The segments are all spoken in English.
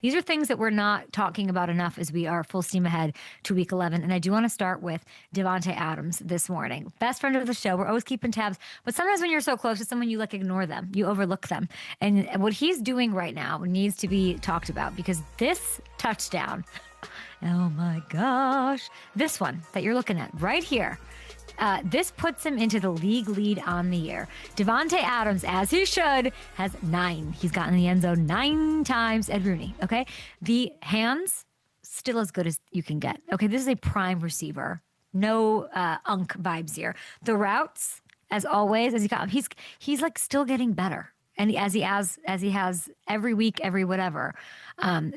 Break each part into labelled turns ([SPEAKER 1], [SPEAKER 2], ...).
[SPEAKER 1] These are things that we're not talking about enough as we are full steam ahead to week 11. And I do want to start with Davante Adams this morning. Best friend of the show. We're always keeping tabs. But sometimes when you're so close to someone, you like ignore them. You overlook them. And what he's doing right now needs to be talked about because this touchdown, oh my gosh, this one that you're looking at right here, this puts him into the league lead on the year. Davante Adams, as he should, has 9. He's gotten in the end zone 9 times. Ed Rooney, okay? The hands, still as good as you can get. Okay, this is a prime receiver. No unk vibes here. The routes, as always, as he's like still getting better. And as he has every week, every whatever.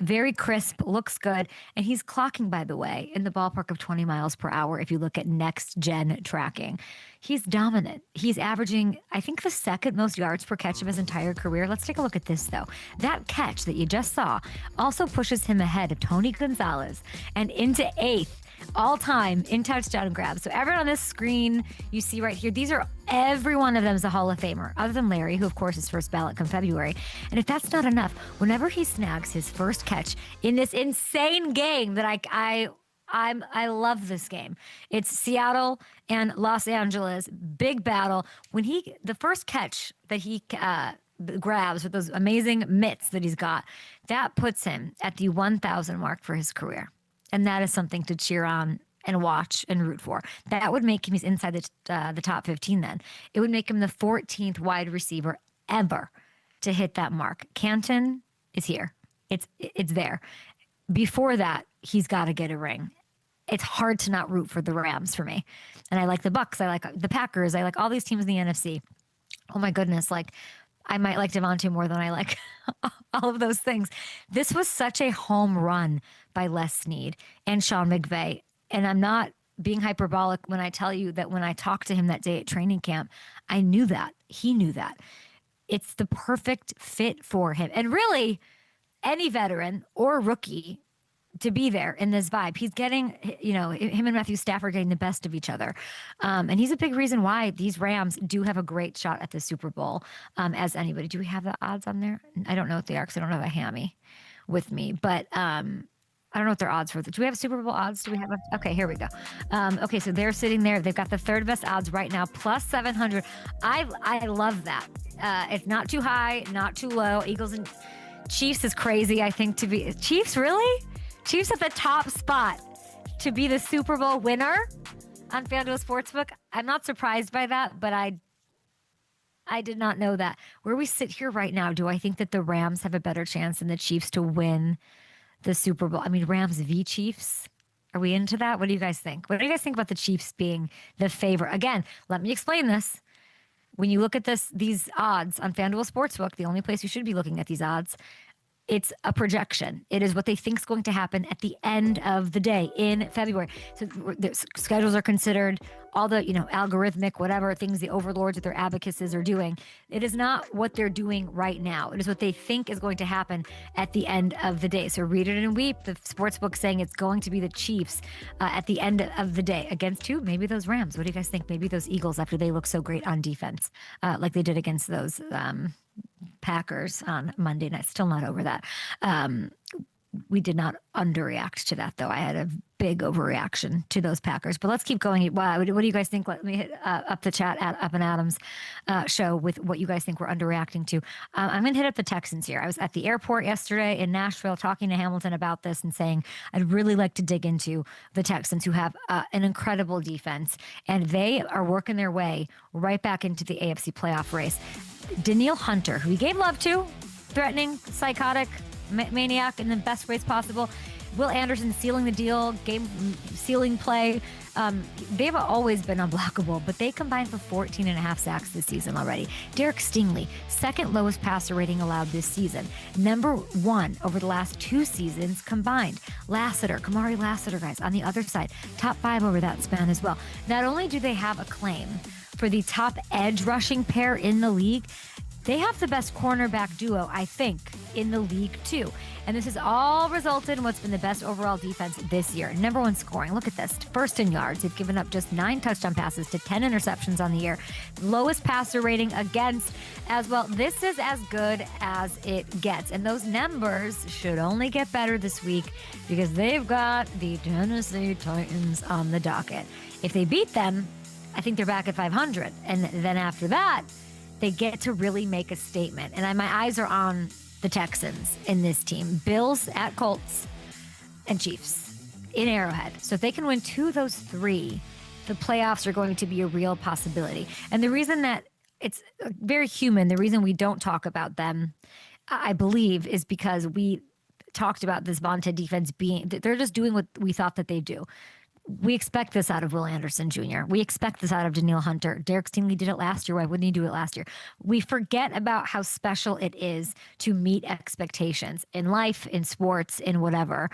[SPEAKER 1] Very crisp, looks good. And he's clocking, by the way, in the ballpark of 20 miles per hour if you look at next gen tracking. He's dominant. He's averaging, I think, the second most yards per catch of his entire career. Let's take a look at this, though. That catch that you just saw also pushes him ahead of Tony Gonzalez and into 8th all time in touchdown grabs. So everyone on this screen you see right here, every one of them is a Hall of Famer, other than Larry, who of course is first ballot come February. And if that's not enough, whenever he snags his first catch in this insane game that I love this game. It's Seattle and Los Angeles, big battle. When the first catch that he grabs with those amazing mitts that he's got, that puts him at the 1,000 mark for his career. And that is something to cheer on and watch and root for. That would make him, he's inside the top 15 then. It would make him the 14th wide receiver ever to hit that mark. Canton is here. It's there. Before that, he's got to get a ring. It's hard to not root for the Rams for me. And I like the Bucks. I like the Packers. I like all these teams in the NFC. Oh my goodness. Like, I might like Davante more than I like all of those things. This was such a home run by Les Snead and Sean McVay. And I'm not being hyperbolic when I tell you that when I talked to him that day at training camp, I knew that. He knew that. It's the perfect fit for him. And really, any veteran or rookie to be there in this vibe. He's getting, him and Matthew Stafford getting the best of each other. And he's a big reason why these Rams do have a great shot at the Super Bowl as anybody. Do we have the odds on there? I don't know what they are because I don't have a hammy with me. But I don't know what their odds for. Do we have Super Bowl odds? Do we have okay, here we go. Okay, so they're sitting there. They've got the third best odds right now, plus 700. I love that. It's not too high, not too low. Eagles and Chiefs is crazy, I think, to be. Chiefs, really? Chiefs at the top spot to be the Super Bowl winner on FanDuel Sportsbook. I'm not surprised by that, but I did not know that. Where we sit here right now, do I think that the Rams have a better chance than the Chiefs to win the Super Bowl? I mean, Rams v. Chiefs. Are we into that? What do you guys think? What do you guys think about the Chiefs being the favorite? Again, let me explain this. When you look at these odds on FanDuel Sportsbook, the only place you should be looking at these odds, it's a projection. It is what they think is going to happen at the end of the day in February. So the schedules are considered, all the, algorithmic, whatever things the overlords with their abacuses are doing. It is not what they're doing right now. It is what they think is going to happen at the end of the day. So read it and weep. The sportsbook saying it's going to be the Chiefs at the end of the day. Against who? Maybe those Rams. What do you guys think? Maybe those Eagles after they look so great on defense like they did against those Packers on Monday night. Still not over that. We did not underreact to that, though. I had a big overreaction to those Packers. But let's keep going. Wow, what do you guys think? Let me hit up the chat at Up and Adams show with what you guys think we're underreacting to. I'm going to hit up the Texans here. I was at the airport yesterday in Nashville talking to Hamilton about this and saying I'd really like to dig into the Texans, who have an incredible defense, and they are working their way right back into the AFC playoff race. Danielle Hunter, who he gave love to, threatening, psychotic, maniac in the best ways possible. Will Anderson sealing the deal, game sealing play. They've always been unblockable, but they combined for 14.5 sacks this season already. Derek Stingley, second lowest passer rating allowed this season. Number 1 over the last 2 seasons combined. Kamari Lassiter, guys, on the other side, top 5 over that span as well. Not only do they have a claim for the top edge rushing pair in the league, They have the best cornerback duo, I think, in the league too. And this has all resulted in what's been the best overall defense this year. Number one scoring. Look at this. First in yards. They've given up just 9 touchdown passes to 10 interceptions on the year. Lowest passer rating against as well. This is as good as it gets. And those numbers should only get better this week because they've got the Tennessee Titans on the docket. If they beat them, I think they're back at 500. And then after that, they get to really make a statement. And my eyes are on the Texans in this team. Bills at Colts and Chiefs in Arrowhead. So if they can win 2 of those 3, the playoffs are going to be a real possibility. And the reason that it's very human, the reason we don't talk about them, I believe, is because we talked about this Davante defense they're just doing what we thought that they do. We expect this out of Will Anderson Jr. We expect this out of Danielle Hunter. Derek Stingley did it last year. Why wouldn't he do it last year? We forget about how special it is to meet expectations in life, in sports, in whatever.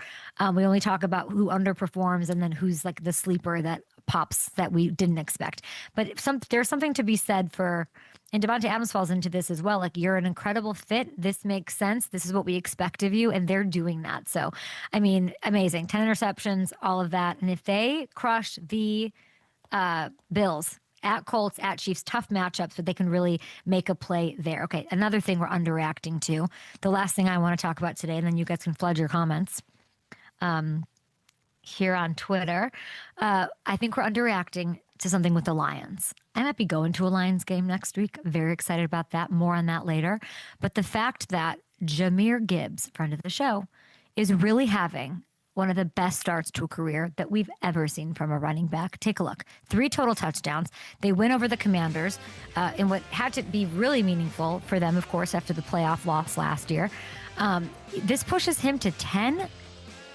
[SPEAKER 1] We only talk about who underperforms and then who's like the sleeper that pops that we didn't expect. But there's something to be said for, and Davante Adams falls into this as well. Like, you're an incredible fit. This makes sense. This is what we expect of you. And they're doing that. So, I mean, amazing. 10 interceptions, all of that. And if they crush the Bills at Colts, at Chiefs, tough matchups, but they can really make a play there. Okay, another thing we're underreacting to. The last thing I want to talk about today, and then you guys can flood your comments here on Twitter. I think we're underreacting to something with the Lions. I might be going to a Lions game next week. Very excited about that. More on that later. But the fact that Jahmyr Gibbs, friend of the show, is really having one of the best starts to a career that we've ever seen from a running back. Take a look. 3 total touchdowns. They win over the Commanders in what had to be really meaningful for them, of course, after the playoff loss last year. This pushes him to 10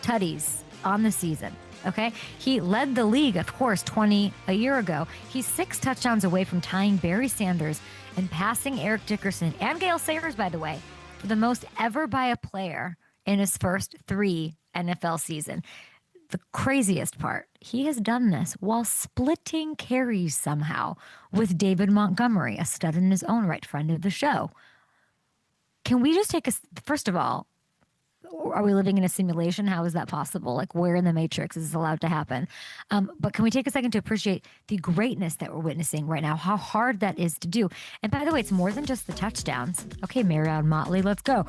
[SPEAKER 1] tutties on the season. Okay. He led the league, of course, 20 a year ago. He's 6 touchdowns away from tying Barry Sanders and passing Eric Dickerson and Gale Sayers, by the way, for the most ever by a player in his first 3 NFL season. The craziest part, he has done this while splitting carries somehow with David Montgomery, a stud in his own right, friend of the show. Can we just first of all, are we living in a simulation? How is that possible? Like, where in the Matrix is this allowed to happen? But can we take a second to appreciate the greatness that we're witnessing right now, how hard that is to do? And by the way, it's more than just the touchdowns. Okay, Marion Motley, let's go.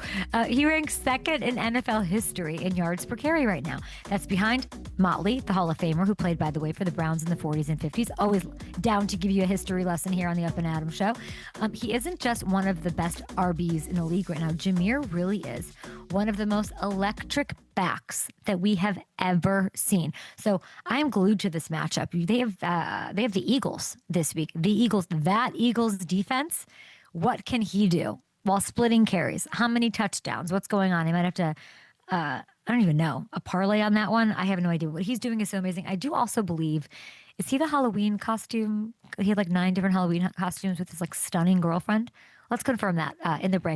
[SPEAKER 1] He ranks 2nd in NFL history in yards per carry right now. That's behind Motley, the Hall of Famer, who played, by the way, for the Browns in the 40s and 50s. Always down to give you a history lesson here on the Up and Adams show. He isn't just one of the best RBs in the league right now. Jahmyr really is one of the most electric backs that we have ever seen. So I am glued to this matchup. They have the Eagles this week. That Eagles defense. What can he do while splitting carries? How many touchdowns? What's going on? He might have to. I don't even know, a parlay on that one. I have no idea. What he's doing is so amazing. I do also believe, is he the Halloween costume? He had like 9 different Halloween costumes with his like stunning girlfriend. Let's confirm that in the break.